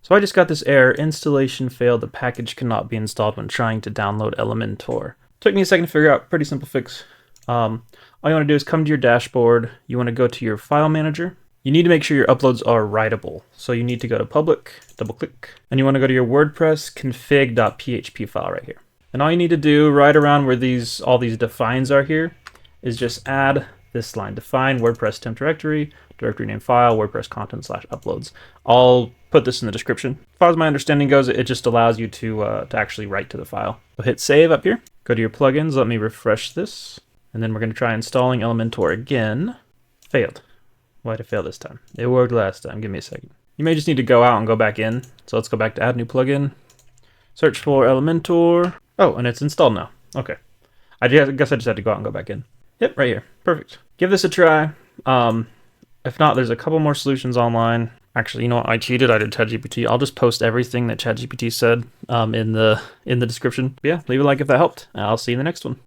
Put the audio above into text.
So I just got this error, installation failed, the package cannot be installed when trying to download Elementor. Took me a second to figure out, pretty simple fix. All you want to do is come to your dashboard, you want to go to your file manager. You need to make sure your uploads are writable. So you need to go to public, double click, and you want to go to your WordPress config.php file right here. And all you need to do right around where all these defines are here is just add this line, define WordPress temp directory, directory name file, WordPress content / uploads. I'll put this in the description. As far as my understanding goes, it just allows you to actually write to the file. So hit save up here, go to your plugins, let me refresh this, and then we're going to try installing Elementor again. Failed. Why'd it fail this time? It worked last time. Give me a second. You may just need to go out and go back in. So let's go back to add new plugin. Search for Elementor. Oh, and it's installed now. Okay. I guess I just had to go out and go back in. Yep, right here. Perfect. Give this a try. If not, there's a couple more solutions online. Actually, you know what? I cheated. I did ChatGPT. I'll just post everything that ChatGPT said in the description. But yeah, leave a like if that helped. I'll see you in the next one.